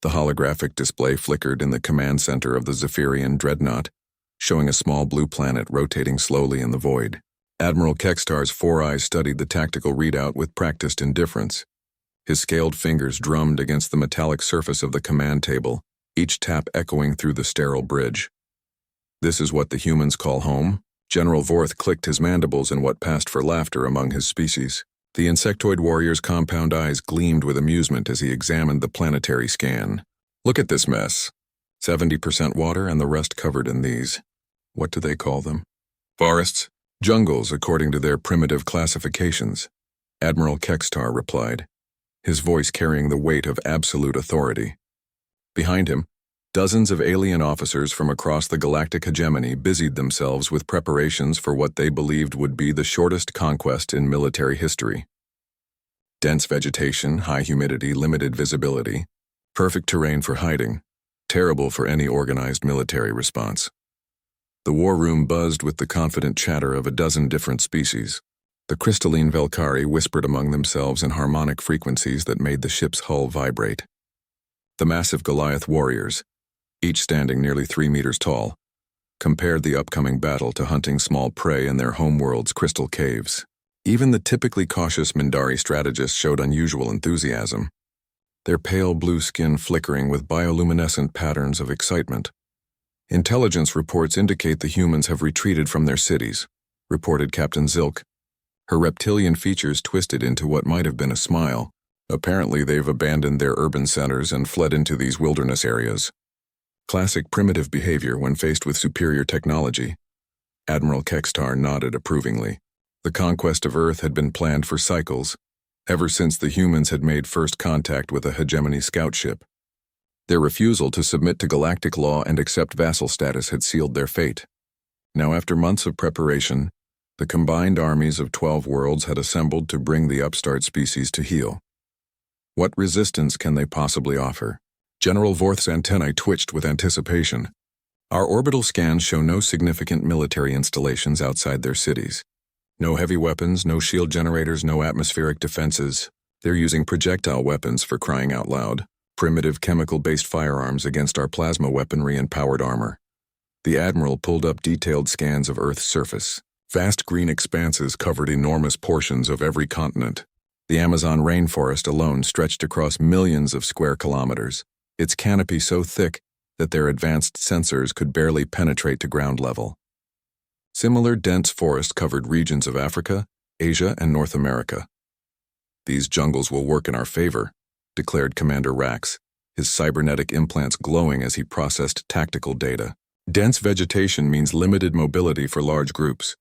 The holographic display flickered in the command center of the Zephyrian dreadnought, showing a small blue planet rotating slowly in the void. Admiral Kextar's four eyes studied the tactical readout with practiced indifference. His scaled fingers drummed against the metallic surface of the command table, each tap echoing through the sterile bridge. "This is what the humans call home?" General Vorth clicked his mandibles in what passed for laughter among his species. The insectoid warrior's compound eyes gleamed with amusement as he examined the planetary scan. "Look at this mess. 70% water and the rest covered in these. What do they call them? Forests? Jungles, according to their primitive classifications," Admiral Kextar replied, his voice carrying the weight of absolute authority. Behind him, dozens of alien officers from across the galactic hegemony busied themselves with preparations for what they believed would be the shortest conquest in military history. Dense vegetation, high humidity, limited visibility, perfect terrain for hiding, terrible for any organized military response. The war room buzzed with the confident chatter of a dozen different species. The crystalline Velkari whispered among themselves in harmonic frequencies that made the ship's hull vibrate. The massive Goliath warriors, each standing nearly 3 meters tall, compared the upcoming battle to hunting small prey in their homeworld's crystal caves. Even the typically cautious Mindari strategists showed unusual enthusiasm, their pale blue skin flickering with bioluminescent patterns of excitement. "Intelligence reports indicate the humans have retreated from their cities," reported Captain Zilk, her reptilian features twisted into what might have been a smile. "Apparently they've abandoned their urban centers and fled into these wilderness areas. Classic primitive behavior when faced with superior technology." Admiral Kextar nodded approvingly. The conquest of Earth had been planned for cycles, ever since the humans had made first contact with a hegemony scout ship. Their refusal to submit to galactic law and accept vassal status had sealed their fate. Now, after months of preparation, the combined armies of 12 worlds had assembled to bring the upstart species to heel. What resistance can they possibly offer? General Vorth's antennae twitched with anticipation. "Our orbital scans show no significant military installations outside their cities. No heavy weapons, no shield generators, no atmospheric defenses. They're using projectile weapons, for crying out loud. Primitive chemical-based firearms against our plasma weaponry and powered armor." The Admiral pulled up detailed scans of Earth's surface. Vast green expanses covered enormous portions of every continent. The Amazon rainforest alone stretched across millions of square kilometers, its canopy so thick that their advanced sensors could barely penetrate to ground level. Similar dense forest covered regions of Africa, Asia, and North America. "These jungles will work in our favor," declared Commander Rax, his cybernetic implants glowing as he processed tactical data. "Dense vegetation means limited mobility for large groups.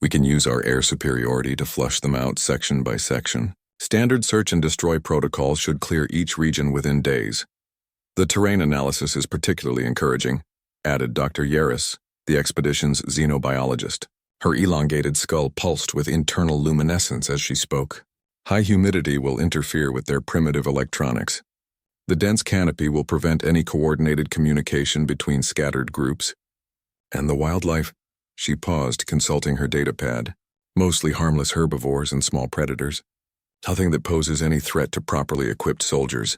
We can use our air superiority to flush them out section by section. Standard search and destroy protocols should clear each region within days. The terrain analysis is particularly encouraging," added Dr. Yaris, the expedition's xenobiologist. Her elongated skull pulsed with internal luminescence as she spoke. "High humidity will interfere with their primitive electronics. The dense canopy will prevent any coordinated communication between scattered groups. And the wildlife?" She paused, consulting her datapad. "Mostly harmless herbivores and small predators. Nothing that poses any threat to properly equipped soldiers."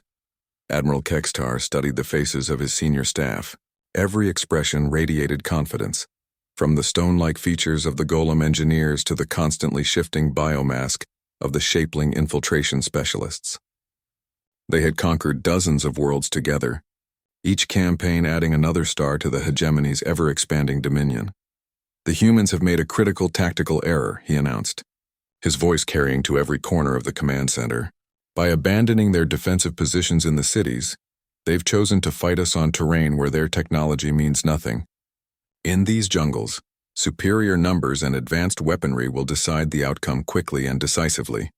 Admiral Kextar studied the faces of his senior staff. Every expression radiated confidence, from the stone-like features of the golem engineers to the constantly shifting biomask of the shapeling infiltration specialists. They had conquered dozens of worlds together, each campaign adding another star to the hegemony's ever-expanding dominion. "The humans have made a critical tactical error," he announced, his voice carrying to every corner of the command center. "By abandoning their defensive positions in the cities, they've chosen to fight us on terrain where their technology means nothing. In these jungles, superior numbers and advanced weaponry will decide the outcome quickly and decisively."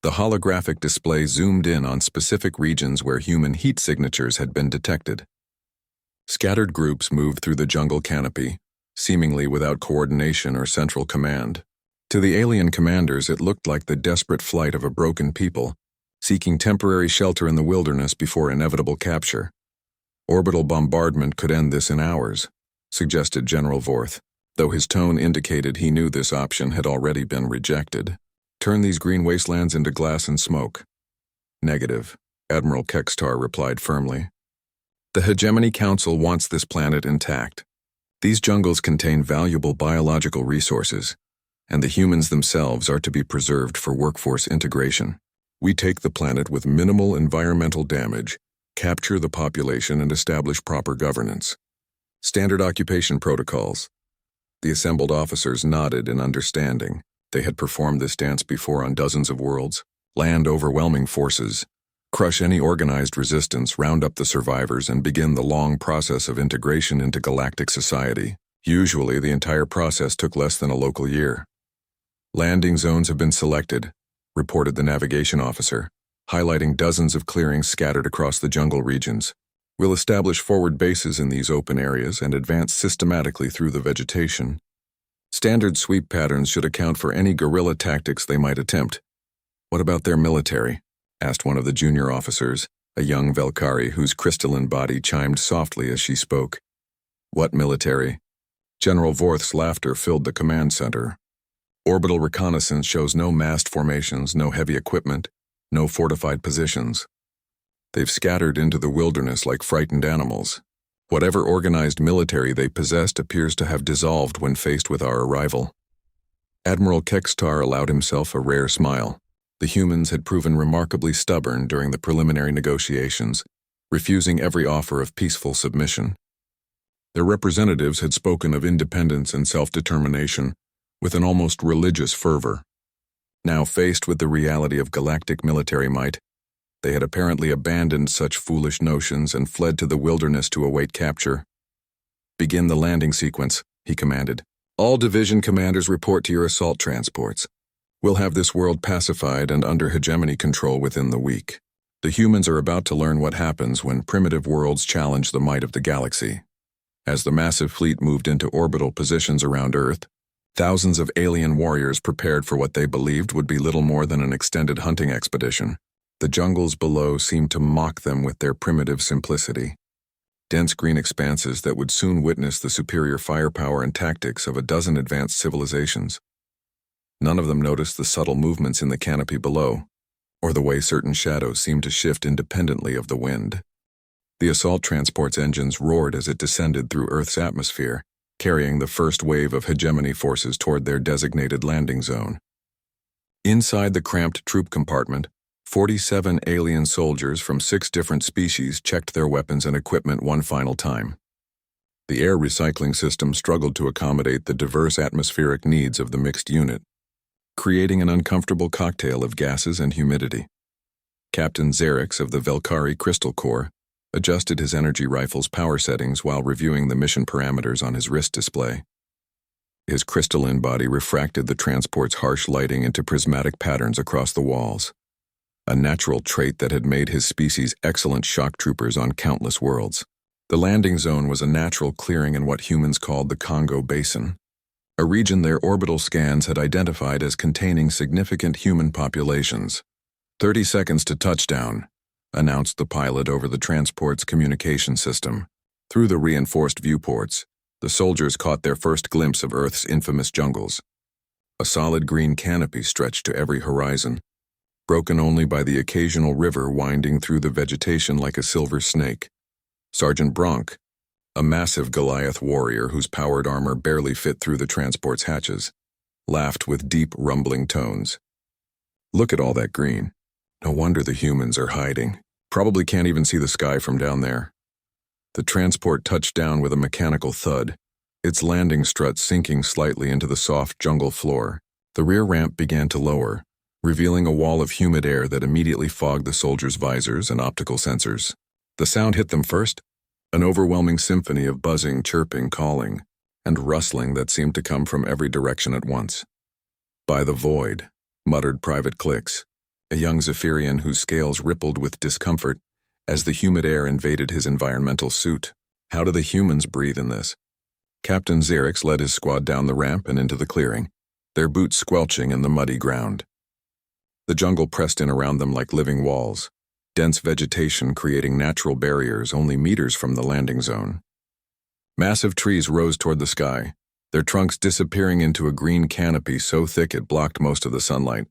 The holographic display zoomed in on specific regions where human heat signatures had been detected. Scattered groups moved through the jungle canopy, seemingly without coordination or central command. To the alien commanders, it looked like the desperate flight of a broken people, seeking temporary shelter in the wilderness before inevitable capture. "Orbital bombardment could end this in hours," suggested General Vorth, though his tone indicated he knew this option had already been rejected. "Turn these green wastelands into glass and smoke." "Negative," Admiral Kextar replied firmly. "The Hegemony Council wants this planet intact. These jungles contain valuable biological resources, and the humans themselves are to be preserved for workforce integration. We take the planet with minimal environmental damage, capture the population, and establish proper governance. Standard occupation protocols." The assembled officers nodded in understanding. They had performed this dance before on dozens of worlds. Land overwhelming forces, crush any organized resistance, round up the survivors, and begin the long process of integration into galactic society. Usually, the entire process took less than a local year. "Landing zones have been selected," reported the navigation officer, highlighting dozens of clearings scattered across the jungle regions. "We'll establish forward bases in these open areas and advance systematically through the vegetation. Standard sweep patterns should account for any guerrilla tactics they might attempt." "What about their military?" asked one of the junior officers, a young Velkari whose crystalline body chimed softly as she spoke. "What military?" General Vorth's laughter filled the command center. "Orbital reconnaissance shows no massed formations, no heavy equipment, no fortified positions. They've scattered into the wilderness like frightened animals. Whatever organized military they possessed appears to have dissolved when faced with our arrival." Admiral Kextar allowed himself a rare smile. The humans had proven remarkably stubborn during the preliminary negotiations, refusing every offer of peaceful submission. Their representatives had spoken of independence and self-determination with an almost religious fervor. Now faced with the reality of galactic military might, they had apparently abandoned such foolish notions and fled to the wilderness to await capture. "Begin the landing sequence," he commanded. "All division commanders report to your assault transports. We'll have this world pacified and under hegemony control within the week. The humans are about to learn what happens when primitive worlds challenge the might of the galaxy." As the massive fleet moved into orbital positions around Earth, thousands of alien warriors prepared for what they believed would be little more than an extended hunting expedition. The jungles below seemed to mock them with their primitive simplicity. Dense green expanses that would soon witness the superior firepower and tactics of a dozen advanced civilizations. None of them noticed the subtle movements in the canopy below, or the way certain shadows seemed to shift independently of the wind. The assault transport's engines roared as it descended through Earth's atmosphere, carrying the first wave of hegemony forces toward their designated landing zone. Inside the cramped troop compartment, 47 alien soldiers from 6 different species checked their weapons and equipment one final time. The air recycling system struggled to accommodate the diverse atmospheric needs of the mixed unit, creating an uncomfortable cocktail of gases and humidity. Captain Xerix of the Velkari Crystal Corps adjusted his energy rifle's power settings while reviewing the mission parameters on his wrist display. His crystalline body refracted the transport's harsh lighting into prismatic patterns across the walls, a natural trait that had made his species excellent shock troopers on countless worlds. The landing zone was a natural clearing in what humans called the Congo Basin, a region their orbital scans had identified as containing significant human populations. 30 seconds to touchdown," announced the pilot over the transport's communication system. Through the reinforced viewports, the soldiers caught their first glimpse of Earth's infamous jungles. A solid green canopy stretched to every horizon, broken only by the occasional river winding through the vegetation like a silver snake. Sergeant Bronk, a massive Goliath warrior whose powered armor barely fit through the transport's hatches, laughed with deep, rumbling tones. "Look at all that green. No wonder the humans are hiding. Probably can't even see the sky from down there." The transport touched down with a mechanical thud, its landing strut sinking slightly into the soft jungle floor. The rear ramp began to lower, revealing a wall of humid air that immediately fogged the soldiers' visors and optical sensors. The sound hit them first, an overwhelming symphony of buzzing, chirping, calling, and rustling that seemed to come from every direction at once. "By the void," muttered Private Clicks, a young Zephyrian whose scales rippled with discomfort as the humid air invaded his environmental suit. "How do the humans breathe in this?" Captain Xerix led his squad down the ramp and into the clearing, their boots squelching in the muddy ground. The jungle pressed in around them like living walls, dense vegetation creating natural barriers only meters from the landing zone. Massive trees rose toward the sky, their trunks disappearing into a green canopy so thick it blocked most of the sunlight.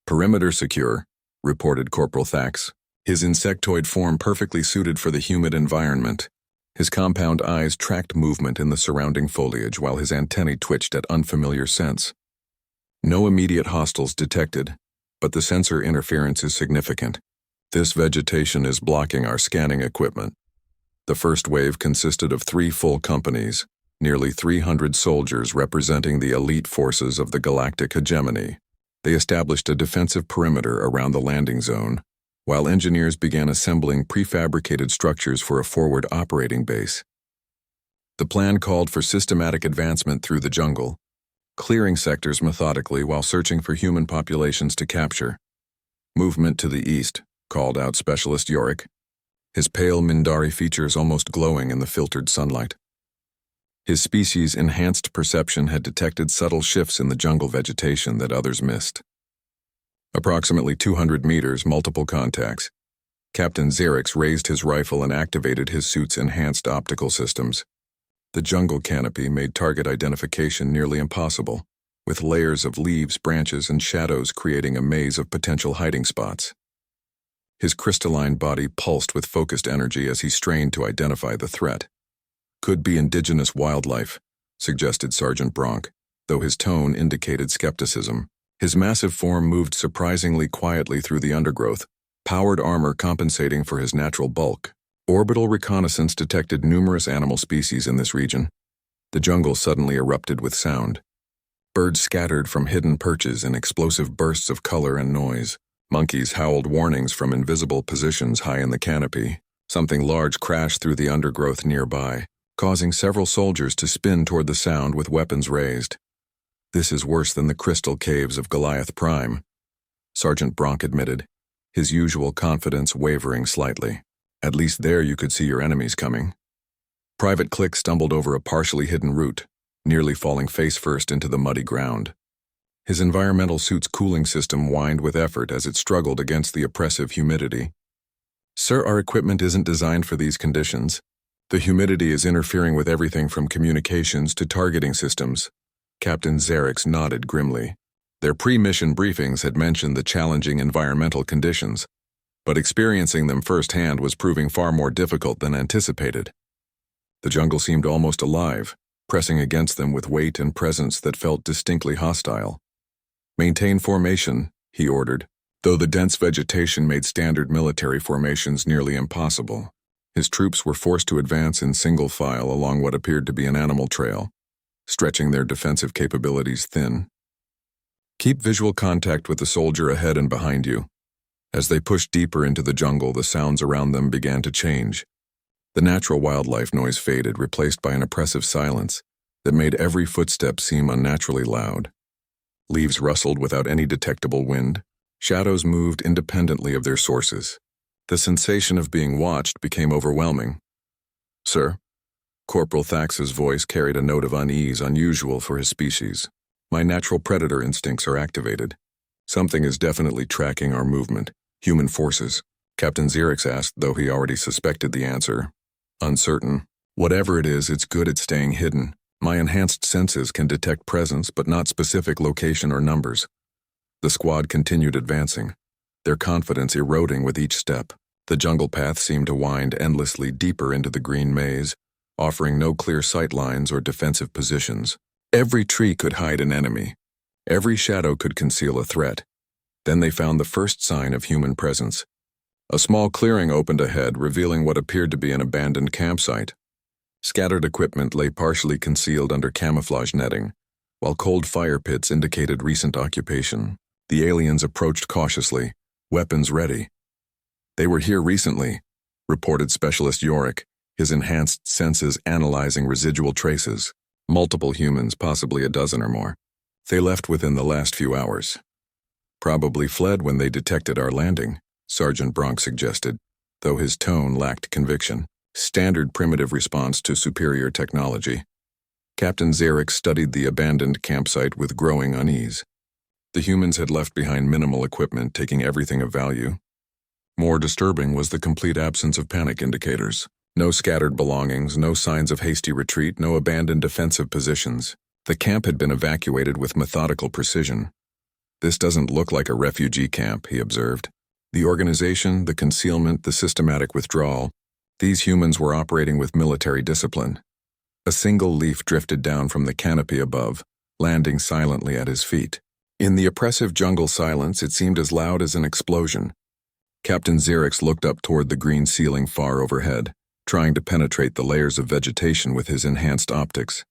"Perimeter secure," reported Corporal Thax, his insectoid form perfectly suited for the humid environment. His compound eyes tracked movement in the surrounding foliage while his antennae twitched at unfamiliar scents. No immediate hostiles detected, but the sensor interference is significant. This vegetation is blocking our scanning equipment. The first wave consisted of 3 full companies, nearly 300 soldiers representing the elite forces of the Galactic hegemony. They established a defensive perimeter around the landing zone, while engineers began assembling prefabricated structures for a forward operating base. The plan called for systematic advancement through the jungle, clearing sectors methodically while searching for human populations to capture. Movement to the east, called out Specialist Yorick, his pale Mindari features almost glowing in the filtered sunlight. His species' enhanced perception had detected subtle shifts in the jungle vegetation that others missed. Approximately 200 meters, multiple contacts. Captain Xerix raised his rifle and activated his suit's enhanced optical systems. The jungle canopy made target identification nearly impossible, with layers of leaves, branches, and shadows creating a maze of potential hiding spots. His crystalline body pulsed with focused energy as he strained to identify the threat. Could be indigenous wildlife, suggested Sergeant Bronk, though his tone indicated skepticism. His massive form moved surprisingly quietly through the undergrowth, powered armor compensating for his natural bulk. Orbital reconnaissance detected numerous animal species in this region. The jungle suddenly erupted with sound. Birds scattered from hidden perches in explosive bursts of color and noise. Monkeys howled warnings from invisible positions high in the canopy. Something large crashed through the undergrowth nearby, causing several soldiers to spin toward the sound with weapons raised. This is worse than the crystal caves of Goliath Prime, Sergeant Bronk admitted, his usual confidence wavering slightly. At least there you could see your enemies coming. Private Click stumbled over a partially hidden route, nearly falling face first into the muddy ground. His environmental suit's cooling system whined with effort as it struggled against the oppressive humidity. Sir, our equipment isn't designed for these conditions. The humidity is interfering with everything from communications to targeting systems. Captain Xerix nodded grimly. Their pre-mission briefings had mentioned the challenging environmental conditions, but experiencing them firsthand was proving far more difficult than anticipated. The jungle seemed almost alive, pressing against them with weight and presence that felt distinctly hostile. Maintain formation, he ordered, though the dense vegetation made standard military formations nearly impossible. His troops were forced to advance in single file along what appeared to be an animal trail, stretching their defensive capabilities thin. Keep visual contact with the soldier ahead and behind you. As they pushed deeper into the jungle, the sounds around them began to change. The natural wildlife noise faded, replaced by an oppressive silence that made every footstep seem unnaturally loud. Leaves rustled without any detectable wind. Shadows moved independently of their sources. The sensation of being watched became overwhelming. Sir? Corporal Thax's voice carried a note of unease unusual for his species. My natural predator instincts are activated. Something is definitely tracking our movement. Human forces. Captain Xerix asked, though he already suspected the answer. Uncertain. Whatever it is, it's good at staying hidden. My enhanced senses can detect presence, but not specific location or numbers. The squad continued advancing, their confidence eroding with each step. The jungle path seemed to wind endlessly deeper into the green maze, offering no clear sight lines or defensive positions. Every tree could hide an enemy. Every shadow could conceal a threat. Then they found the first sign of human presence. A small clearing opened ahead, revealing what appeared to be an abandoned campsite. Scattered equipment lay partially concealed under camouflage netting, while cold fire pits indicated recent occupation. The aliens approached cautiously, weapons ready. They were here recently, reported Specialist Yorick, his enhanced senses analyzing residual traces. Multiple humans, possibly a dozen or more. They left within the last few hours. Probably fled when they detected our landing, Sergeant Bronk suggested, though his tone lacked conviction. Standard primitive response to superior technology. Captain Xerix studied the abandoned campsite with growing unease. The humans had left behind minimal equipment, taking everything of value. More disturbing was the complete absence of panic indicators. No scattered belongings, no signs of hasty retreat, no abandoned defensive positions. The camp had been evacuated with methodical precision. This doesn't look like a refugee camp, he observed. The organization, the concealment, the systematic withdrawal, these humans were operating with military discipline. A single leaf drifted down from the canopy above, landing silently at his feet. In the oppressive jungle silence, it seemed as loud as an explosion. Captain Xerix looked up toward the green ceiling far overhead, trying to penetrate the layers of vegetation with his enhanced optics.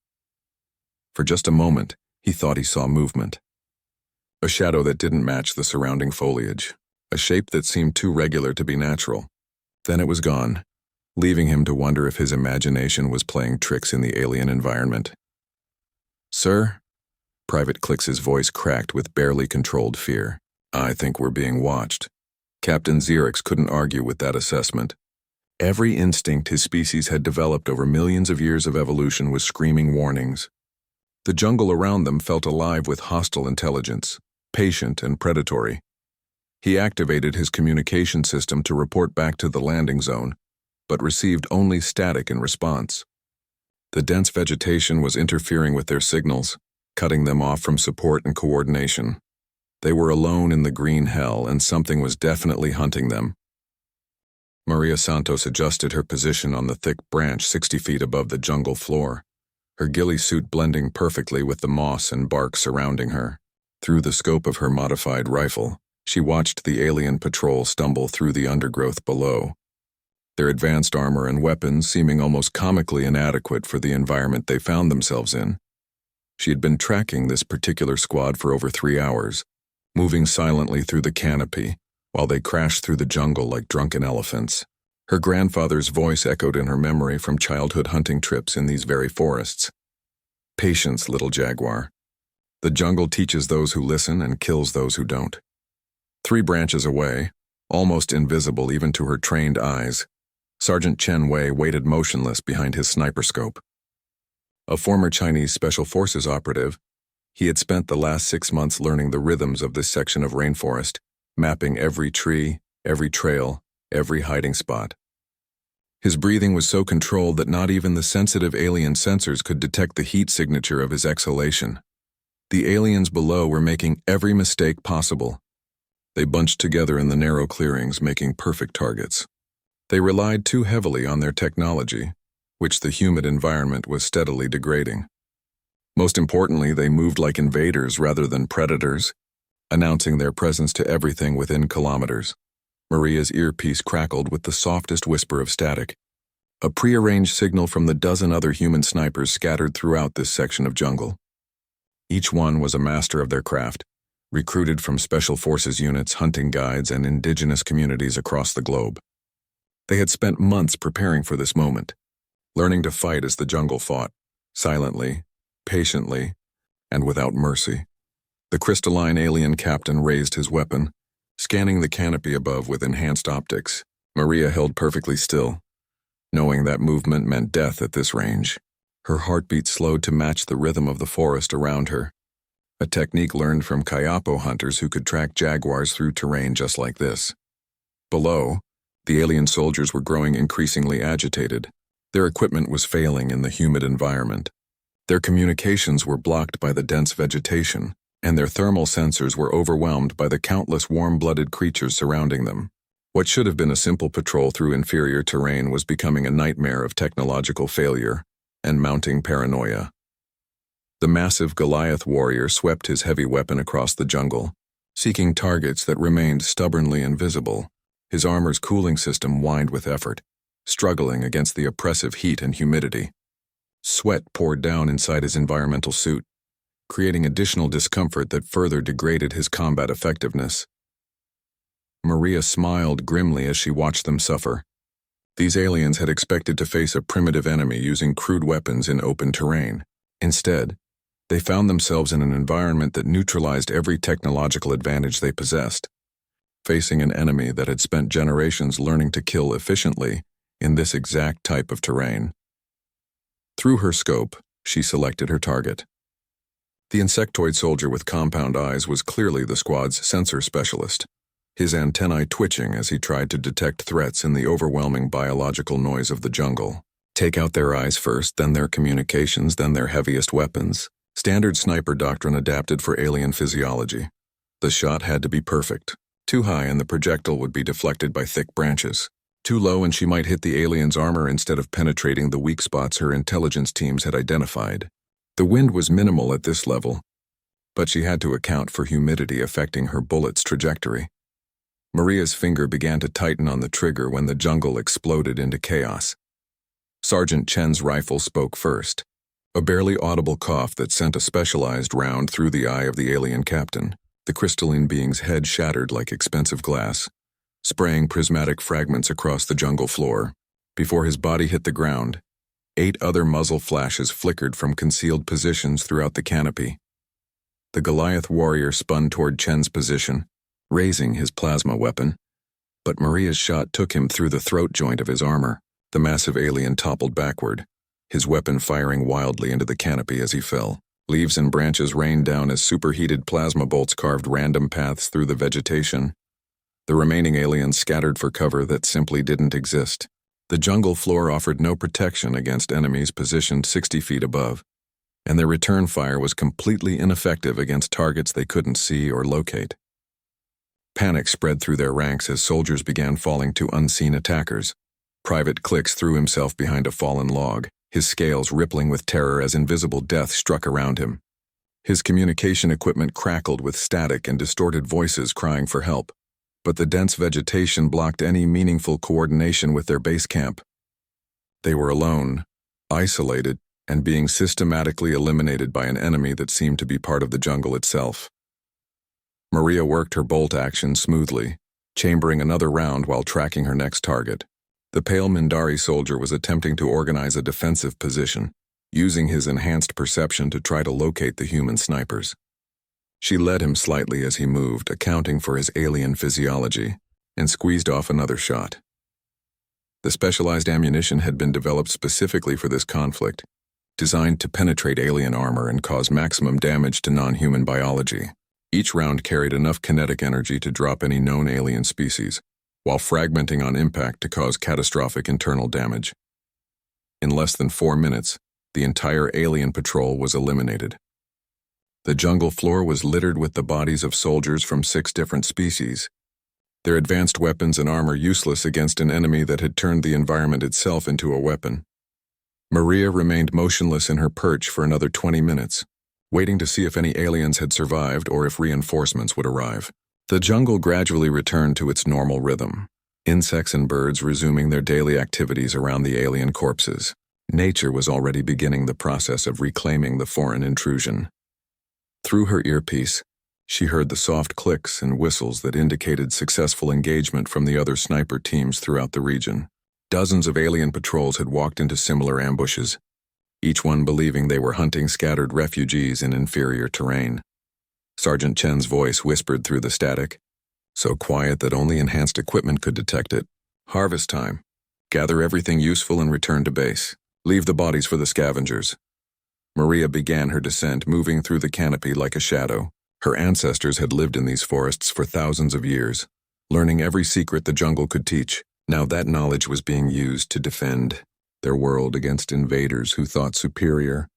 For just a moment, he thought he saw movement. A shadow that didn't match the surrounding foliage, a shape that seemed too regular to be natural. Then it was gone, leaving him to wonder if his imagination was playing tricks in the alien environment. "Sir?" Private Clix's voice cracked with barely controlled fear. "I think we're being watched." Captain Xerix couldn't argue with that assessment. Every instinct his species had developed over millions of years of evolution was screaming warnings. The jungle around them felt alive with hostile intelligence, patient and predatory. He activated his communication system to report back to the landing zone, but received only static in response. The dense vegetation was interfering with their signals, cutting them off from support and coordination. They were alone in the green hell, and something was definitely hunting them. Maria Santos adjusted her position on the thick branch 60 feet above the jungle floor, her ghillie suit blending perfectly with the moss and bark surrounding her. Through the scope of her modified rifle, she watched the alien patrol stumble through the undergrowth below, their advanced armor and weapons seeming almost comically inadequate for the environment they found themselves in. She had been tracking this particular squad for over 3 hours, moving silently through the canopy while they crashed through the jungle like drunken elephants. Her grandfather's voice echoed in her memory from childhood hunting trips in these very forests. "Patience, little jaguar. The jungle teaches those who listen and kills those who don't." 3 branches away, almost invisible even to her trained eyes, Sergeant Chen Wei waited motionless behind his sniper scope. A former Chinese Special Forces operative, he had spent the last 6 months learning the rhythms of this section of rainforest, mapping every tree, every trail, every hiding spot. His breathing was so controlled that not even the sensitive alien sensors could detect the heat signature of his exhalation. The aliens below were making every mistake possible. They bunched together in the narrow clearings, making perfect targets. They relied too heavily on their technology, which the humid environment was steadily degrading. Most importantly, they moved like invaders rather than predators, announcing their presence to everything within kilometers. Maria's earpiece crackled with the softest whisper of static, a prearranged signal from the dozen other human snipers scattered throughout this section of jungle. Each one was a master of their craft, recruited from special forces units, hunting guides, and indigenous communities across the globe. They had spent months preparing for this moment, learning to fight as the jungle fought, silently, patiently, and without mercy. The crystalline alien captain raised his weapon, scanning the canopy above with enhanced optics. Maria held perfectly still, knowing that movement meant death at this range. Her heartbeat slowed to match the rhythm of the forest around her, a technique learned from Kayapo hunters who could track jaguars through terrain just like this. Below, the alien soldiers were growing increasingly agitated. Their equipment was failing in the humid environment. Their communications were blocked by the dense vegetation, and their thermal sensors were overwhelmed by the countless warm-blooded creatures surrounding them. What should have been a simple patrol through inferior terrain was becoming a nightmare of technological failure and mounting paranoia. The massive Goliath warrior swept his heavy weapon across the jungle, seeking targets that remained stubbornly invisible. His armor's cooling system whined with effort, struggling against the oppressive heat and humidity. Sweat poured down inside his environmental suit, creating additional discomfort that further degraded his combat effectiveness. Maria smiled grimly as she watched them suffer. These aliens had expected to face a primitive enemy using crude weapons in open terrain. Instead, they found themselves in an environment that neutralized every technological advantage they possessed, facing an enemy that had spent generations learning to kill efficiently in this exact type of terrain. Through her scope, she selected her target. The insectoid soldier with compound eyes was clearly the squad's sensor specialist, his antennae twitching as he tried to detect threats in the overwhelming biological noise of the jungle. Take out their eyes first, then their communications, then their heaviest weapons. Standard sniper doctrine adapted for alien physiology. The shot had to be perfect, Too high and the projectile would be deflected by thick branches. Too low and she might hit the alien's armor instead of penetrating the weak spots her intelligence teams had identified. The wind was minimal at this level, but she had to account for humidity affecting her bullet's trajectory. Maria's finger began to tighten on the trigger when the jungle exploded into chaos. Sergeant Chen's rifle spoke first, a barely audible cough that sent a specialized round through the eye of the alien captain. The crystalline being's head shattered like expensive glass, spraying prismatic fragments across the jungle floor. Before his body hit the ground, 8 other muzzle flashes flickered from concealed positions throughout the canopy. The Goliath warrior spun toward Chen's position, raising his plasma weapon, but Maria's shot took him through the throat joint of his armor. The massive alien toppled backward, his weapon firing wildly into the canopy as he fell. Leaves and branches rained down as superheated plasma bolts carved random paths through the vegetation. The remaining aliens scattered for cover that simply didn't exist. The jungle floor offered no protection against enemies positioned 60 feet above, and their return fire was completely ineffective against targets they couldn't see or locate. Panic spread through their ranks as soldiers began falling to unseen attackers. Private Clicks threw himself behind a fallen log, his scales rippling with terror as invisible death struck around him. His communication equipment crackled with static and distorted voices crying for help, but the dense vegetation blocked any meaningful coordination with their base camp. They were alone, isolated, and being systematically eliminated by an enemy that seemed to be part of the jungle itself. Maria worked her bolt action smoothly, chambering another round while tracking her next target. The pale Mindari soldier was attempting to organize a defensive position, using his enhanced perception to try to locate the human snipers. She led him slightly as he moved, accounting for his alien physiology, and squeezed off another shot. The specialized ammunition had been developed specifically for this conflict, designed to penetrate alien armor and cause maximum damage to non-human biology. Each round carried enough kinetic energy to drop any known alien species, while fragmenting on impact to cause catastrophic internal damage. In less than 4 minutes, the entire alien patrol was eliminated. The jungle floor was littered with the bodies of soldiers from 6 different species, their advanced weapons and armor useless against an enemy that had turned the environment itself into a weapon. Maria remained motionless in her perch for another 20 minutes, waiting to see if any aliens had survived or if reinforcements would arrive. The jungle gradually returned to its normal rhythm, insects and birds resuming their daily activities around the alien corpses. Nature was already beginning the process of reclaiming the foreign intrusion. Through her earpiece, she heard the soft clicks and whistles that indicated successful engagement from the other sniper teams throughout the region. Dozens of alien patrols had walked into similar ambushes, each one believing they were hunting scattered refugees in inferior terrain. Sergeant Chen's voice whispered through the static, so quiet that only enhanced equipment could detect it. Harvest time. Gather everything useful and return to base. Leave the bodies for the scavengers. Maria began her descent, moving through the canopy like a shadow. Her ancestors had lived in these forests for thousands of years, learning every secret the jungle could teach. Now that knowledge was being used to defend their world against invaders who thought superior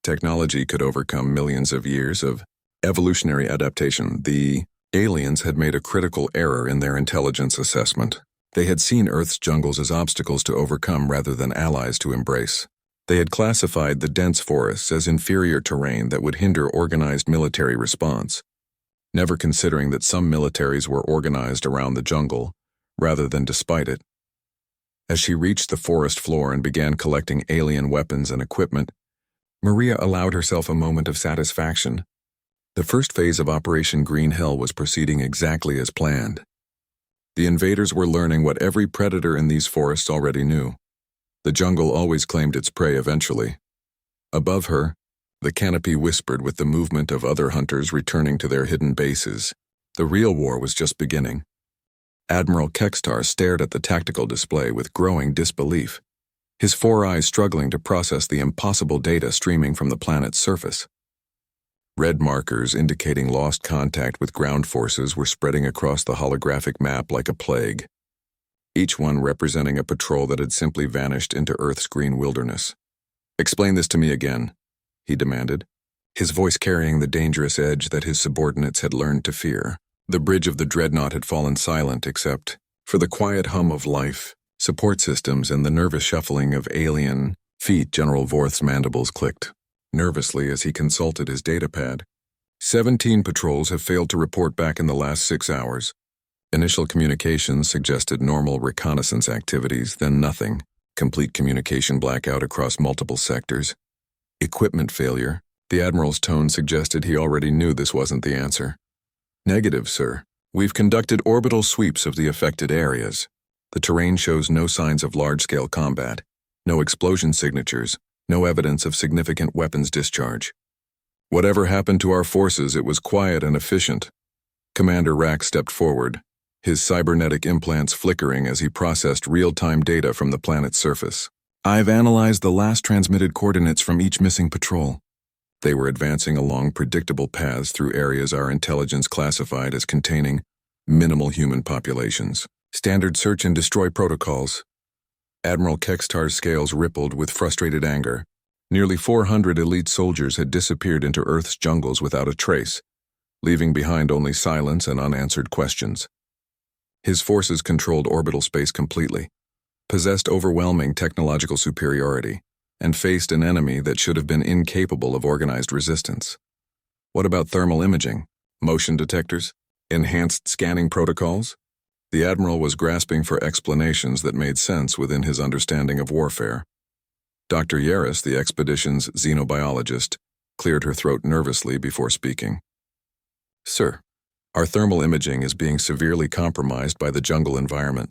technology could overcome millions of years of evolutionary adaptation. The aliens had made a critical error in their intelligence assessment. They had seen Earth's jungles as obstacles to overcome rather than allies to embrace. They had classified the dense forests as inferior terrain that would hinder organized military response, never considering that some militaries were organized around the jungle rather than despite it. As she reached the forest floor and began collecting alien weapons and equipment, Maria allowed herself a moment of satisfaction. The first phase of Operation Green Hell was proceeding exactly as planned. The invaders were learning what every predator in these forests already knew. The jungle always claimed its prey eventually. Above her, the canopy whispered with the movement of other hunters returning to their hidden bases. The real war was just beginning. Admiral Kekstar stared at the tactical display with growing disbelief, his 4 eyes struggling to process the impossible data streaming from the planet's surface. Red markers indicating lost contact with ground forces were spreading across the holographic map like a plague, each one representing a patrol that had simply vanished into Earth's green wilderness. "Explain this to me again," he demanded, his voice carrying the dangerous edge that his subordinates had learned to fear. The bridge of the dreadnought had fallen silent except for the quiet hum of life, support systems, and the nervous shuffling of alien feet. General Vorth's mandibles clicked nervously as he consulted his datapad. 17 patrols have failed to report back in the last 6 hours. Initial communications suggested normal reconnaissance activities, then nothing. Complete communication blackout across multiple sectors. Equipment failure. The Admiral's tone suggested he already knew this wasn't the answer. Negative, sir. We've conducted orbital sweeps of the affected areas. The terrain shows no signs of large-scale combat, no explosion signatures, no evidence of significant weapons discharge. Whatever happened to our forces, it was quiet and efficient. Commander Rack stepped forward, his cybernetic implants flickering as he processed real-time data from the planet's surface. I've analyzed the last transmitted coordinates from each missing patrol. They were advancing along predictable paths through areas our intelligence classified as containing minimal human populations. Standard search and destroy protocols. Admiral Kextar's scales rippled with frustrated anger. Nearly 400 elite soldiers had disappeared into Earth's jungles without a trace, leaving behind only silence and unanswered questions. His forces controlled orbital space completely, possessed overwhelming technological superiority, and faced an enemy that should have been incapable of organized resistance. What about thermal imaging, motion detectors, enhanced scanning protocols? The Admiral was grasping for explanations that made sense within his understanding of warfare. Dr. Yaris, the expedition's xenobiologist, cleared her throat nervously before speaking. Sir, our thermal imaging is being severely compromised by the jungle environment.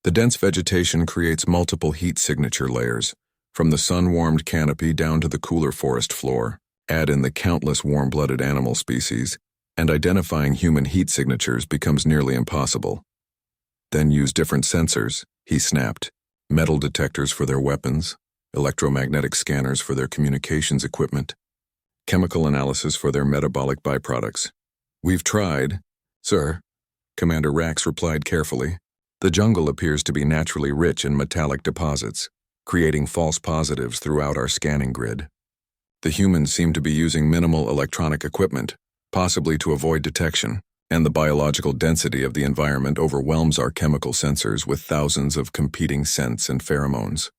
The dense vegetation creates multiple heat signature layers, from the sun-warmed canopy down to the cooler forest floor. Add in the countless warm-blooded animal species, and identifying human heat signatures becomes nearly impossible. Then use different sensors, he snapped. Metal detectors for their weapons, electromagnetic scanners for their communications equipment, chemical analysis for their metabolic byproducts. We've tried, sir, Commander Rax replied carefully. The jungle appears to be naturally rich in metallic deposits, creating false positives throughout our scanning grid. The humans seem to be using minimal electronic equipment, possibly to avoid detection, and the biological density of the environment overwhelms our chemical sensors with thousands of competing scents and pheromones.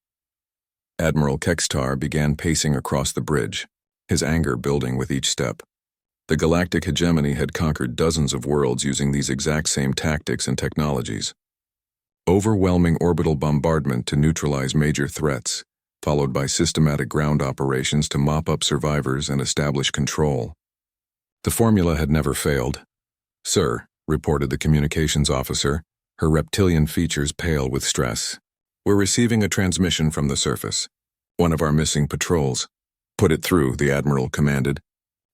Admiral Kextar began pacing across the bridge, his anger building with each step. The Galactic hegemony had conquered dozens of worlds using these exact same tactics and technologies. Overwhelming orbital bombardment to neutralize major threats, followed by systematic ground operations to mop up survivors and establish control. The formula had never failed. Sir, reported the communications officer, her reptilian features pale with stress. We're receiving a transmission from the surface. One of our missing patrols. Put it through, the Admiral commanded,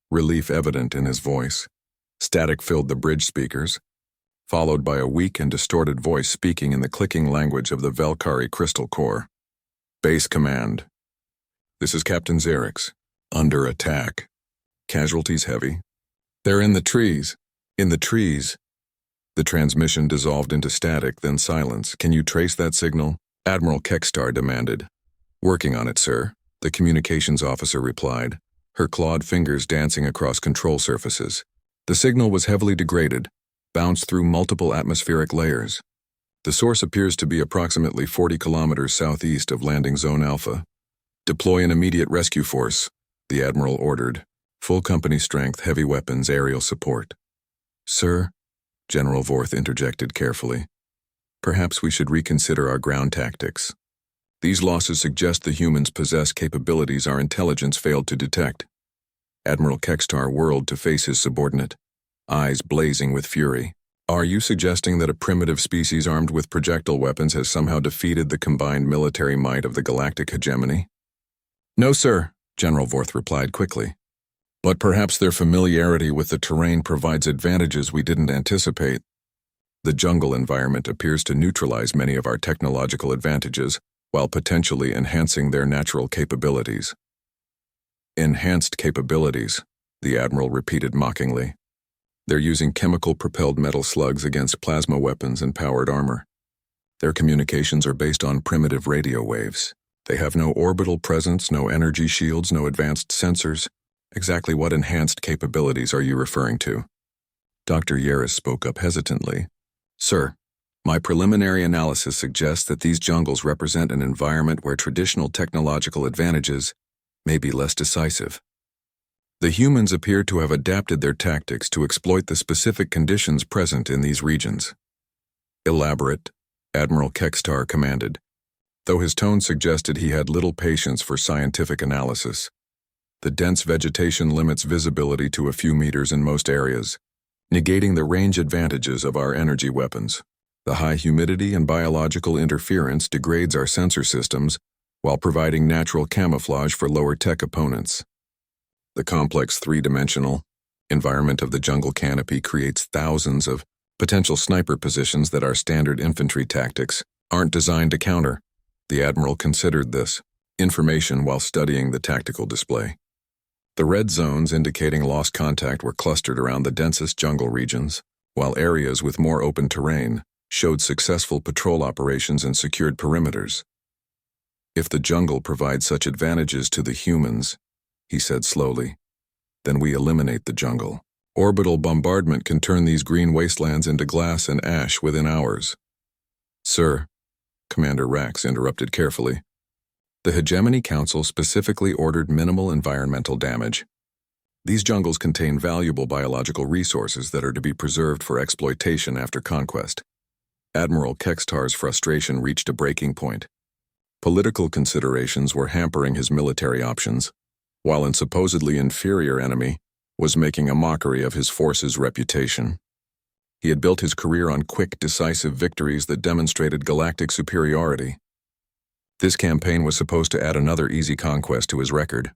relief evident in his voice. Static filled the bridge speakers, followed by a weak and distorted voice speaking in the clicking language of the Velkari crystal core. Base command. This is Captain Xerix. Under attack. Casualties heavy. They're in the trees. In the trees. The transmission dissolved into static, then silence. Can you trace that signal? Admiral Kextar demanded. Working on it, sir, the communications officer replied, her clawed fingers dancing across control surfaces. The signal was heavily degraded, bounced through multiple atmospheric layers. The source appears to be approximately 40 kilometers southeast of Landing Zone Alpha. Deploy an immediate rescue force, the Admiral ordered. Full company strength, heavy weapons, aerial support. Sir, General Vorth interjected carefully, perhaps we should reconsider our ground tactics. These losses suggest the humans possess capabilities our intelligence failed to detect. Admiral Kextar whirled to face his subordinate, eyes blazing with fury. Are you suggesting that a primitive species armed with projectile weapons has somehow defeated the combined military might of the Galactic hegemony? No, sir, General Vorth replied quickly. But perhaps their familiarity with the terrain provides advantages we didn't anticipate. The jungle environment appears to neutralize many of our technological advantages, while potentially enhancing their natural capabilities. Enhanced capabilities, the Admiral repeated mockingly. They're using chemical-propelled metal slugs against plasma weapons and powered armor. Their communications are based on primitive radio waves. They have no orbital presence, no energy shields, no advanced sensors. Exactly what enhanced capabilities are you referring to? Dr. Yaris spoke up hesitantly. Sir, my preliminary analysis suggests that these jungles represent an environment where traditional technological advantages may be less decisive. The humans appear to have adapted their tactics to exploit the specific conditions present in these regions. Elaborate, Admiral Kekstar commanded, though his tone suggested he had little patience for scientific analysis. The dense vegetation limits visibility to a few meters in most areas, negating the range advantages of our energy weapons. The high humidity and biological interference degrades our sensor systems while providing natural camouflage for lower-tech opponents. The complex three-dimensional environment of the jungle canopy creates thousands of potential sniper positions that our standard infantry tactics aren't designed to counter. The Admiral considered this information while studying the tactical display. The red zones indicating lost contact were clustered around the densest jungle regions, while areas with more open terrain showed successful patrol operations and secured perimeters. If the jungle provides such advantages to the humans, he said slowly, then we eliminate the jungle. Orbital bombardment can turn these green wastelands into glass and ash within hours. Sir, Commander Rax interrupted carefully, the Hegemony Council specifically ordered minimal environmental damage. These jungles contain valuable biological resources that are to be preserved for exploitation after conquest. Admiral Kekstar's frustration reached a breaking point. Political considerations were hampering his military options, while a supposedly inferior enemy was making a mockery of his force's reputation. He had built his career on quick, decisive victories that demonstrated galactic superiority. This campaign was supposed to add another easy conquest to his record.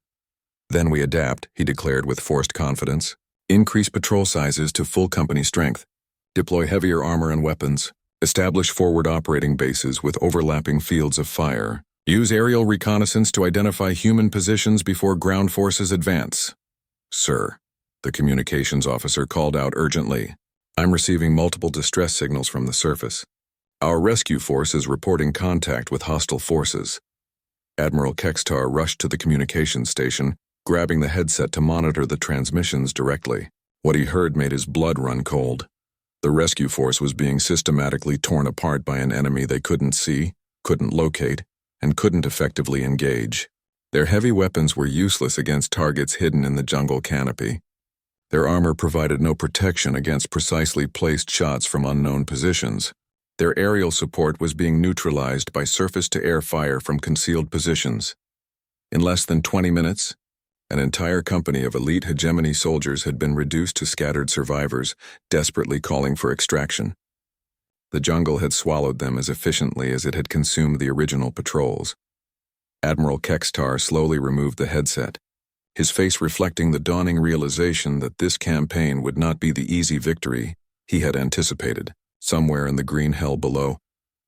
Then we adapt, he declared with forced confidence. Increase patrol sizes to full company strength. Deploy heavier armor and weapons. Establish forward operating bases with overlapping fields of fire. Use aerial reconnaissance to identify human positions before ground forces advance. Sir, the communications officer called out urgently. I'm receiving multiple distress signals from the surface. Our rescue force is reporting contact with hostile forces. Admiral Kekstar rushed to the communications station, grabbing the headset to monitor the transmissions directly. What he heard made his blood run cold. The rescue force was being systematically torn apart by an enemy they couldn't see, couldn't locate, and couldn't effectively engage. Their heavy weapons were useless against targets hidden in the jungle canopy. Their armor provided no protection against precisely placed shots from unknown positions. Their aerial support was being neutralized by surface-to-air fire from concealed positions. In less than 20 minutes, an entire company of elite hegemony soldiers had been reduced to scattered survivors, desperately calling for extraction. The jungle had swallowed them as efficiently as it had consumed the original patrols. Admiral Kekstar slowly removed the headset, his face reflecting the dawning realization that this campaign would not be the easy victory he had anticipated. Somewhere in the green hell below,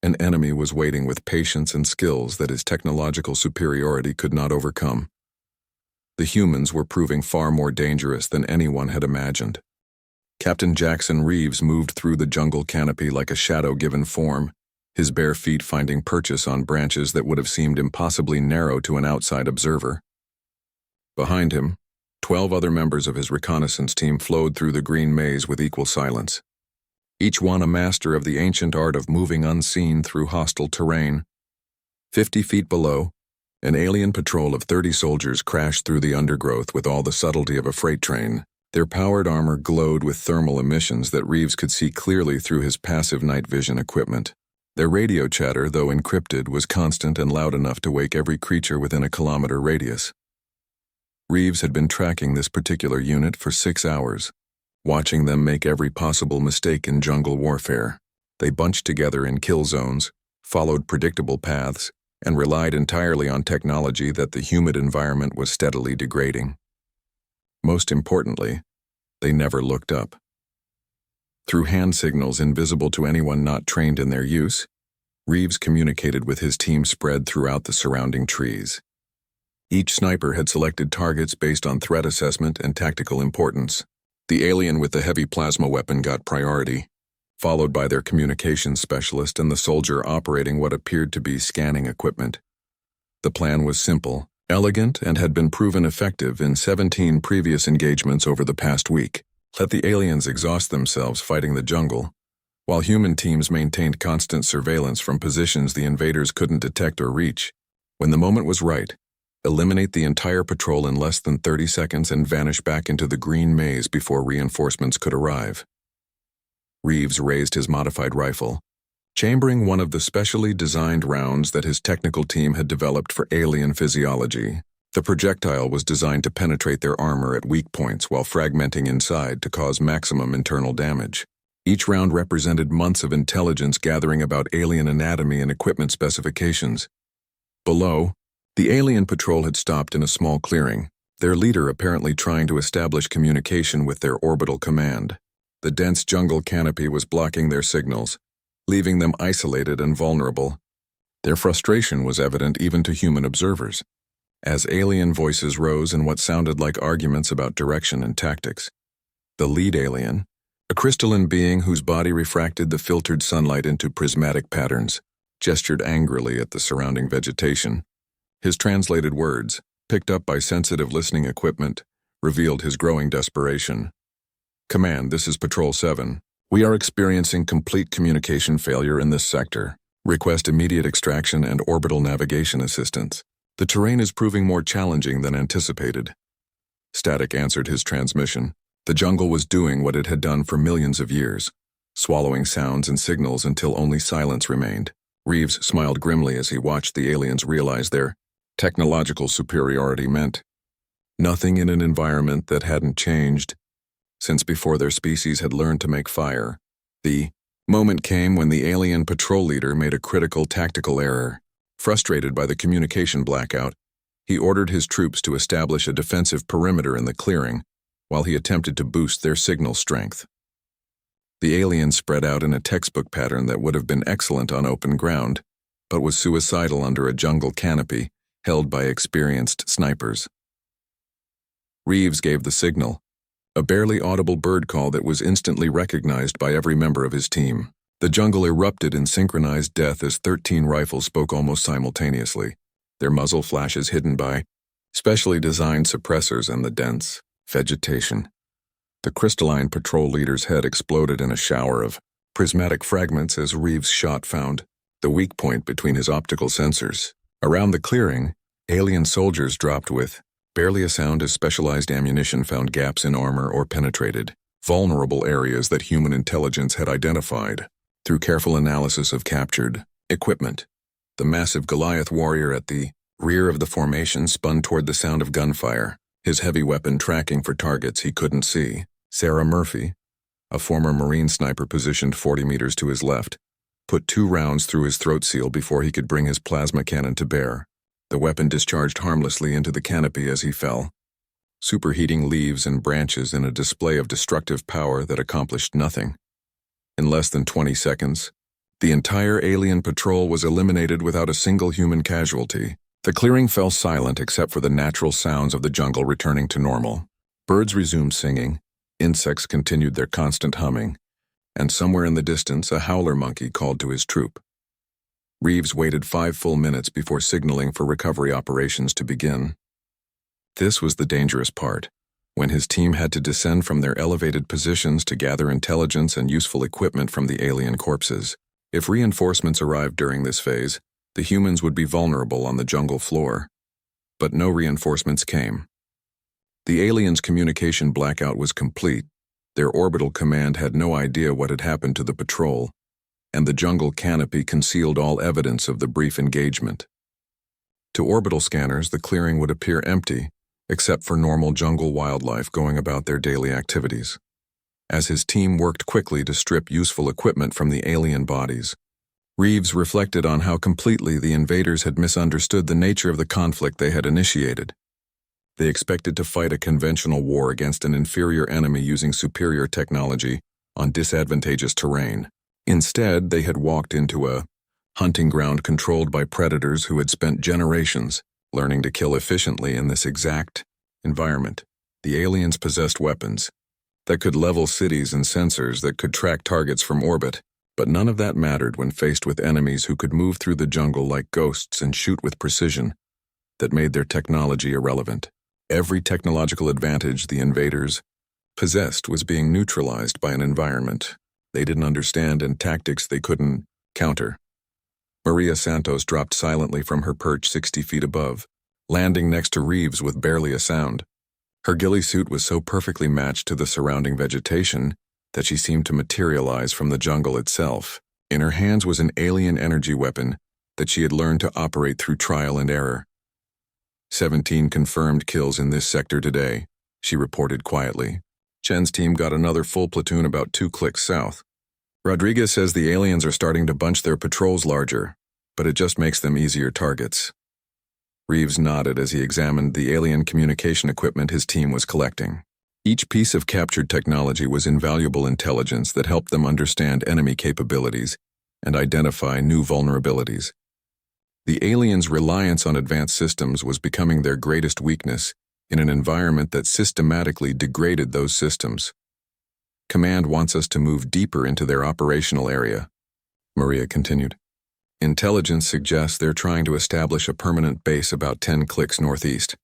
an enemy was waiting with patience and skills that his technological superiority could not overcome. The humans were proving far more dangerous than anyone had imagined. Captain Jackson Reeves moved through the jungle canopy like a shadow given form, his bare feet finding purchase on branches that would have seemed impossibly narrow to an outside observer. Behind him, 12 other members of his reconnaissance team flowed through the green maze with equal silence, each one a master of the ancient art of moving unseen through hostile terrain. 50 feet below, an alien patrol of 30 soldiers crashed through the undergrowth with all the subtlety of a freight train. Their powered armor glowed with thermal emissions that Reeves could see clearly through his passive night vision equipment. Their radio chatter, though encrypted, was constant and loud enough to wake every creature within a kilometer radius. Reeves had been tracking this particular unit for 6 hours, watching them make every possible mistake in jungle warfare. They bunched together in kill zones, followed predictable paths, and relied entirely on technology that the humid environment was steadily degrading. Most importantly, they never looked up. Through hand signals invisible to anyone not trained in their use, Reeves communicated with his team spread throughout the surrounding trees. Each sniper had selected targets based on threat assessment and tactical importance. The alien with the heavy plasma weapon got priority, followed by their communications specialist and the soldier operating what appeared to be scanning equipment. The plan was simple, elegant, and had been proven effective in 17 previous engagements over the past week. Let the aliens exhaust themselves fighting the jungle, while human teams maintained constant surveillance from positions the invaders couldn't detect or reach. When the moment was right, eliminate the entire patrol in less than 30 seconds and vanish back into the green maze before reinforcements could arrive. Reeves raised his modified rifle, chambering one of the specially designed rounds that his technical team had developed for alien physiology. The projectile was designed to penetrate their armor at weak points while fragmenting inside to cause maximum internal damage. Each round represented months of intelligence gathering about alien anatomy and equipment specifications. Below, the alien patrol had stopped in a small clearing, their leader apparently trying to establish communication with their orbital command. The dense jungle canopy was blocking their signals, leaving them isolated and vulnerable. Their frustration was evident even to human observers, as alien voices rose in what sounded like arguments about direction and tactics. The lead alien, a crystalline being whose body refracted the filtered sunlight into prismatic patterns, gestured angrily at the surrounding vegetation. His translated words, picked up by sensitive listening equipment, revealed his growing desperation. "Command, this is Patrol 7. We are experiencing complete communication failure in this sector. Request immediate extraction and orbital navigation assistance. The terrain is proving more challenging than anticipated." Static answered his transmission. The jungle was doing what it had done for millions of years, swallowing sounds and signals until only silence remained. Reeves smiled grimly as he watched the aliens realize their technological superiority meant nothing in an environment that hadn't changed since before their species had learned to make fire. The moment came when the alien patrol leader made a critical tactical error. Frustrated by the communication blackout, he ordered his troops to establish a defensive perimeter in the clearing while he attempted to boost their signal strength. The aliens spread out in a textbook pattern that would have been excellent on open ground, but was suicidal under a jungle canopy held by experienced snipers. Reeves gave the signal, a barely audible bird call that was instantly recognized by every member of his team. The jungle erupted in synchronized death as 13 rifles spoke almost simultaneously, their muzzle flashes hidden by specially designed suppressors and the dense vegetation. The crystalline patrol leader's head exploded in a shower of prismatic fragments as Reeves' shot found the weak point between his optical sensors. Around the clearing, alien soldiers dropped with barely a sound as specialized ammunition found gaps in armor or penetrated vulnerable areas that human intelligence had identified. Through careful analysis of captured equipment, the massive Goliath warrior at the rear of the formation spun toward the sound of gunfire, his heavy weapon tracking for targets he couldn't see. Sarah Murphy, a former Marine sniper positioned 40 meters to his left, put 2 rounds through his throat seal before he could bring his plasma cannon to bear. The weapon discharged harmlessly into the canopy as he fell, superheating leaves and branches in a display of destructive power that accomplished nothing. In less than 20 seconds, the entire alien patrol was eliminated without a single human casualty. The clearing fell silent except for the natural sounds of the jungle returning to normal. Birds resumed singing, insects continued their constant humming, and somewhere in the distance a howler monkey called to his troop. Reeves waited 5 full minutes before signaling for recovery operations to begin. This was the dangerous part, when his team had to descend from their elevated positions to gather intelligence and useful equipment from the alien corpses. If reinforcements arrived during this phase, the humans would be vulnerable on the jungle floor. But no reinforcements came. The aliens' communication blackout was complete, their orbital command had no idea what had happened to the patrol, and the jungle canopy concealed all evidence of the brief engagement. To orbital scanners, the clearing would appear empty, except for normal jungle wildlife going about their daily activities. As his team worked quickly to strip useful equipment from the alien bodies, Reeves reflected on how completely the invaders had misunderstood the nature of the conflict they had initiated. They expected to fight a conventional war against an inferior enemy using superior technology on disadvantageous terrain. Instead, they had walked into a hunting ground controlled by predators who had spent generations learning to kill efficiently in this exact environment. The aliens possessed weapons that could level cities and sensors that could track targets from orbit, but none of that mattered when faced with enemies who could move through the jungle like ghosts and shoot with precision that made their technology irrelevant. Every technological advantage the invaders possessed was being neutralized by an environment they didn't understand and tactics they couldn't counter. Maria Santos dropped silently from her perch 60 feet above, landing next to Reeves with barely a sound. Her ghillie suit was so perfectly matched to the surrounding vegetation that she seemed to materialize from the jungle itself. In her hands was an alien energy weapon that she had learned to operate through trial and error. 17 confirmed kills in this sector today, she reported quietly. Chen's team got another full platoon about 2 clicks south. Rodriguez says the aliens are starting to bunch their patrols larger, but it just makes them easier targets. Reeves nodded as he examined the alien communication equipment his team was collecting. Each piece of captured technology was invaluable intelligence that helped them understand enemy capabilities and identify new vulnerabilities. The aliens' reliance on advanced systems was becoming their greatest weakness in an environment that systematically degraded those systems. Command wants us to move deeper into their operational area, Maria continued. Intelligence suggests they're trying to establish a permanent base about 10 clicks northeast,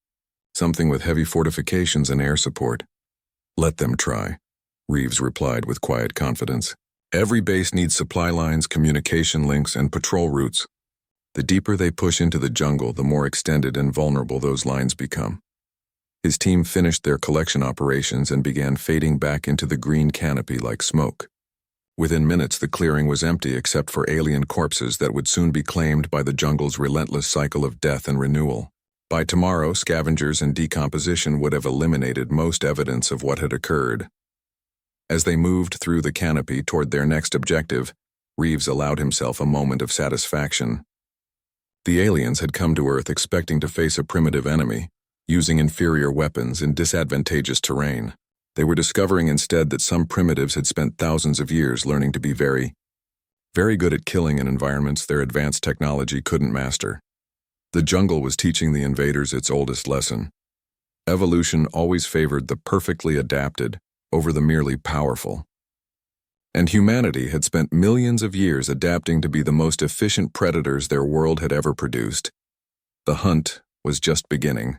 something with heavy fortifications and air support. Let them try, Reeves replied with quiet confidence. Every base needs supply lines, communication links, and patrol routes. The deeper they push into the jungle, the more extended and vulnerable those lines become. His team finished their collection operations and began fading back into the green canopy like smoke. Within minutes, the clearing was empty except for alien corpses that would soon be claimed by the jungle's relentless cycle of death and renewal. By tomorrow, scavengers and decomposition would have eliminated most evidence of what had occurred. As they moved through the canopy toward their next objective, Reeves allowed himself a moment of satisfaction. The aliens had come to Earth expecting to face a primitive enemy, using inferior weapons in disadvantageous terrain. They were discovering instead that some primitives had spent thousands of years learning to be very good at killing in environments their advanced technology couldn't master. The jungle was teaching the invaders its oldest lesson. Evolution always favored the perfectly adapted over the merely powerful. And humanity had spent millions of years adapting to be the most efficient predators their world had ever produced. The hunt was just beginning.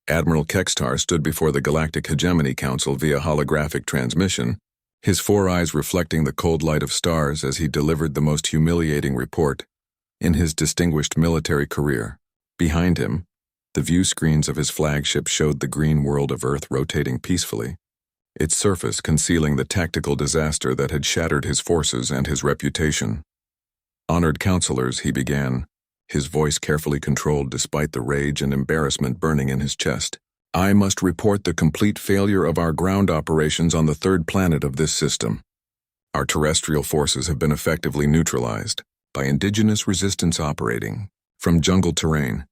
Admiral Kextar stood before the Galactic Hegemony Council via holographic transmission, his 4 eyes reflecting the cold light of stars as he delivered the most humiliating report in his distinguished military career. Behind him, the view screens of his flagship showed the green world of Earth rotating peacefully, its surface concealing the tactical disaster that had shattered his forces and his reputation. Honored counselors, he began, his voice carefully controlled despite the rage and embarrassment burning in his chest. I must report the complete failure of our ground operations on the 3rd planet of this system. Our terrestrial forces have been effectively neutralized by indigenous resistance operating from jungle terrain.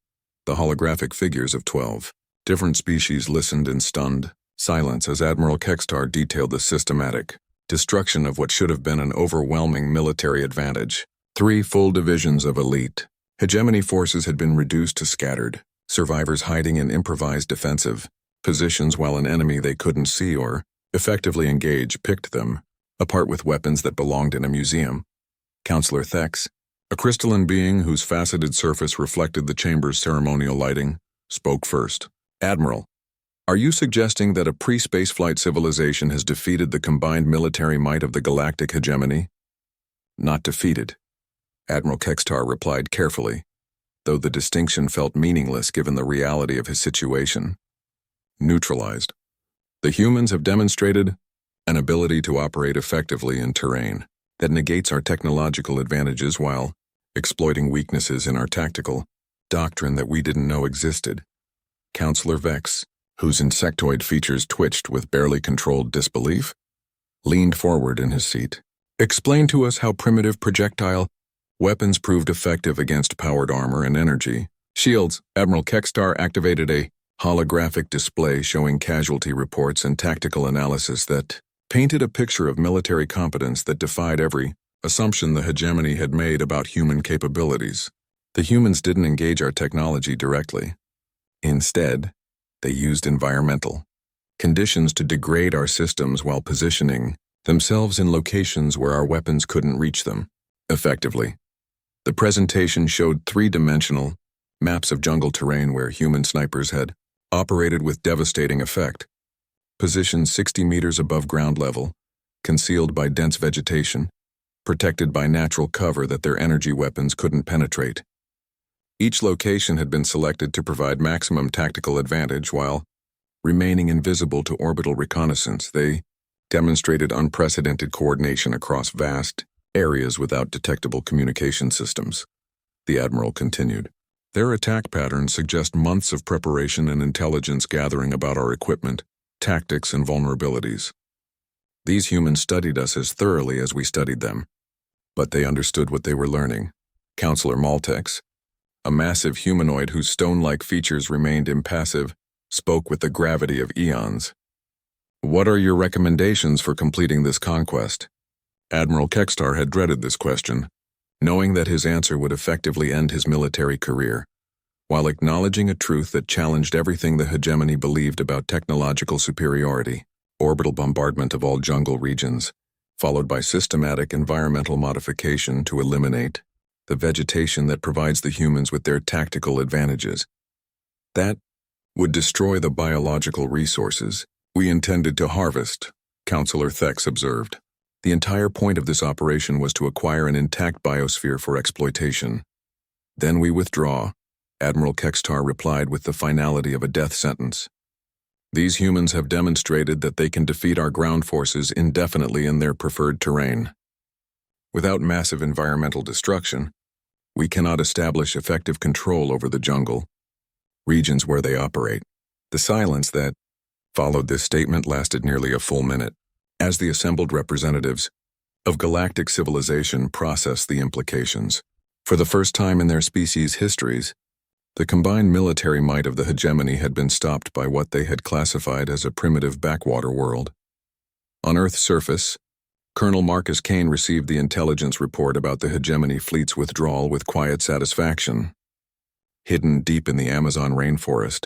The holographic figures of 12 different species listened in stunned silence as Admiral Kextar detailed the systematic destruction of what should have been an overwhelming military advantage. 3 full divisions of elite hegemony forces had been reduced to scattered survivors hiding in improvised defensive positions while an enemy they couldn't see or effectively engage picked them apart with weapons that belonged in a museum. Counselor Thex, a crystalline being whose faceted surface reflected the chamber's ceremonial lighting, spoke first. Admiral, are you suggesting that a pre-spaceflight civilization has defeated the combined military might of the galactic hegemony? Not defeated, Admiral Kextar replied carefully, though the distinction felt meaningless given the reality of his situation. Neutralized. The humans have demonstrated an ability to operate effectively in terrain that negates our technological advantages while exploiting weaknesses in our tactical doctrine that we didn't know existed. Counselor Vex, whose insectoid features twitched with barely controlled disbelief, leaned forward in his seat. Explain to us how primitive projectile weapons proved effective against powered armor and energy shields. Admiral Kextar activated a holographic display showing casualty reports and tactical analysis that painted a picture of military competence that defied every assumption the hegemony had made about human capabilities. The humans didn't engage our technology directly. Instead, they used environmental conditions to degrade our systems while positioning themselves in locations where our weapons couldn't reach them effectively. The presentation showed 3-dimensional maps of jungle terrain where human snipers had operated with devastating effect. positioned 60 meters above ground level, concealed by dense vegetation, protected by natural cover that their energy weapons couldn't penetrate. Each location had been selected to provide maximum tactical advantage while remaining invisible to orbital reconnaissance. They demonstrated unprecedented coordination across vast areas without detectable communication systems. The Admiral continued. Their attack patterns suggest months of preparation and intelligence gathering about our equipment, tactics, and vulnerabilities. These humans studied us as thoroughly as we studied them. But they understood what they were learning. Counselor Maltex, a massive humanoid whose stone-like features remained impassive, spoke with the gravity of eons. What are your recommendations for completing this conquest? Admiral Kextar had dreaded this question, knowing that his answer would effectively end his military career, while acknowledging a truth that challenged everything the hegemony believed about technological superiority: orbital bombardment of all jungle regions, followed by systematic environmental modification to eliminate the vegetation that provides the humans with their tactical advantages. That would destroy the biological resources we intended to harvest, Counselor Thex observed. The entire point of this operation was to acquire an intact biosphere for exploitation. Then we withdraw, Admiral Kextar replied with the finality of a death sentence. These humans have demonstrated that they can defeat our ground forces indefinitely in their preferred terrain. Without massive environmental destruction, we cannot establish effective control over the jungle regions where they operate. The silence that followed this statement lasted nearly a full minute, as the assembled representatives of galactic civilization processed the implications. For the first time in their species' histories, the combined military might of the hegemony had been stopped by what they had classified as a primitive backwater world. On Earth's surface, Colonel Marcus Kane received the intelligence report about the hegemony fleet's withdrawal with quiet satisfaction. Hidden deep in the Amazon rainforest,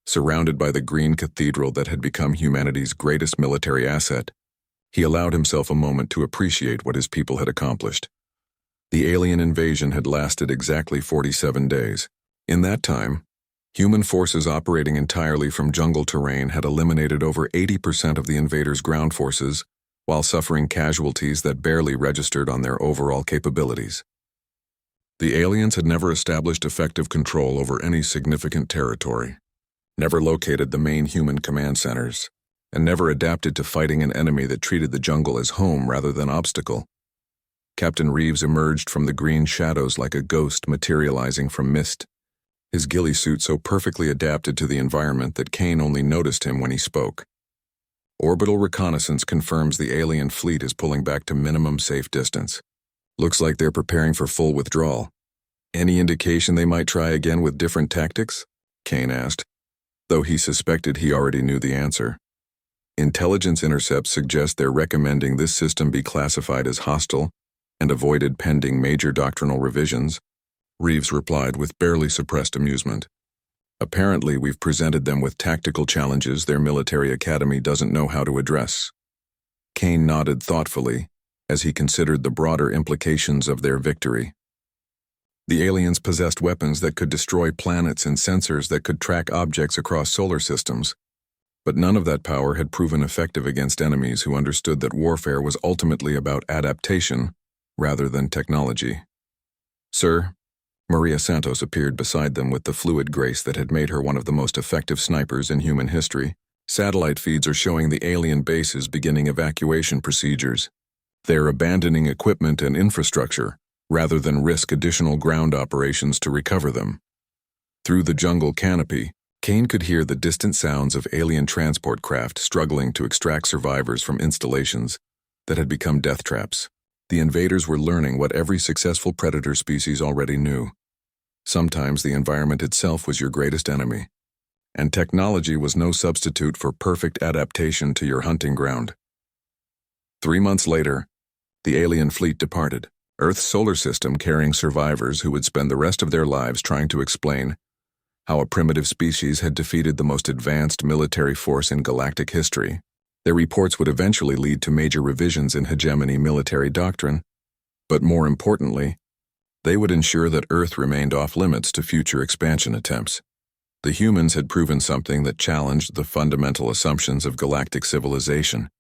surrounded by the green cathedral that had become humanity's greatest military asset, he allowed himself a moment to appreciate what his people had accomplished. The alien invasion had lasted exactly 47 days. In that time, human forces operating entirely from jungle terrain had eliminated over 80% of the invaders' ground forces, while suffering casualties that barely registered on their overall capabilities. The aliens had never established effective control over any significant territory, never located the main human command centers, and never adapted to fighting an enemy that treated the jungle as home rather than obstacle. Captain Reeves emerged from the green shadows like a ghost materializing from mist, his ghillie suit so perfectly adapted to the environment that Kane only noticed him when he spoke. Orbital reconnaissance confirms the alien fleet is pulling back to minimum safe distance. Looks like they're preparing for full withdrawal. Any indication they might try again with different tactics? Kane asked, though he suspected he already knew the answer. Intelligence intercepts suggest they're recommending this system be classified as hostile and avoided pending major doctrinal revisions, Reeves replied with barely suppressed amusement. Apparently, we've presented them with tactical challenges their military academy doesn't know how to address. Kane nodded thoughtfully as he considered the broader implications of their victory. The aliens possessed weapons that could destroy planets and sensors that could track objects across solar systems, but none of that power had proven effective against enemies who understood that warfare was ultimately about adaptation rather than technology. Sir, Maria Santos appeared beside them with the fluid grace that had made her one of the most effective snipers in human history. Satellite feeds are showing the alien bases beginning evacuation procedures. They're abandoning equipment and infrastructure rather than risk additional ground operations to recover them. Through the jungle canopy, Kane could hear the distant sounds of alien transport craft struggling to extract survivors from installations that had become death traps. The invaders were learning what every successful predator species already knew. Sometimes the environment itself was your greatest enemy, and technology was no substitute for perfect adaptation to your hunting ground. 3 months later, the alien fleet departed, Earth's solar system carrying survivors who would spend the rest of their lives trying to explain how a primitive species had defeated the most advanced military force in galactic history. Their reports would eventually lead to major revisions in hegemony military doctrine, but more importantly, they would ensure that Earth remained off-limits to future expansion attempts. The humans had proven something that challenged the fundamental assumptions of galactic civilization: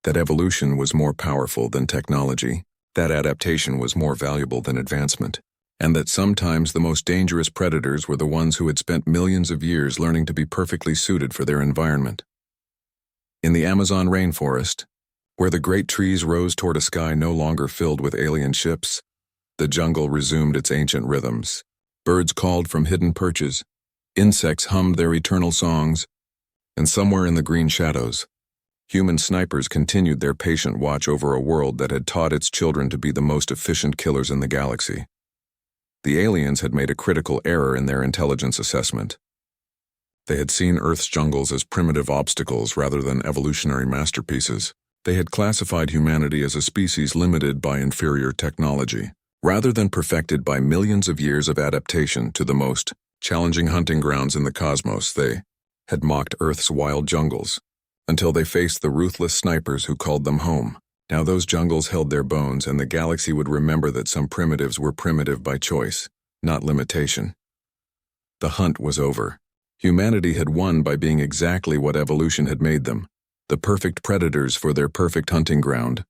that evolution was more powerful than technology, that adaptation was more valuable than advancement, and that sometimes the most dangerous predators were the ones who had spent millions of years learning to be perfectly suited for their environment. In the Amazon rainforest, where the great trees rose toward a sky no longer filled with alien ships, the jungle resumed its ancient rhythms. Birds called from hidden perches, insects hummed their eternal songs, and somewhere in the green shadows, human snipers continued their patient watch over a world that had taught its children to be the most efficient killers in the galaxy. The aliens had made a critical error in their intelligence assessment. They had seen Earth's jungles as primitive obstacles rather than evolutionary masterpieces. They had classified humanity as a species limited by inferior technology, rather than perfected by millions of years of adaptation to the most challenging hunting grounds in the cosmos. They had mocked Earth's wild jungles, until they faced the ruthless snipers who called them home. Now those jungles held their bones, and the galaxy would remember that some primitives were primitive by choice, not limitation. The hunt was over. Humanity had won by being exactly what evolution had made them, the perfect predators for their perfect hunting ground.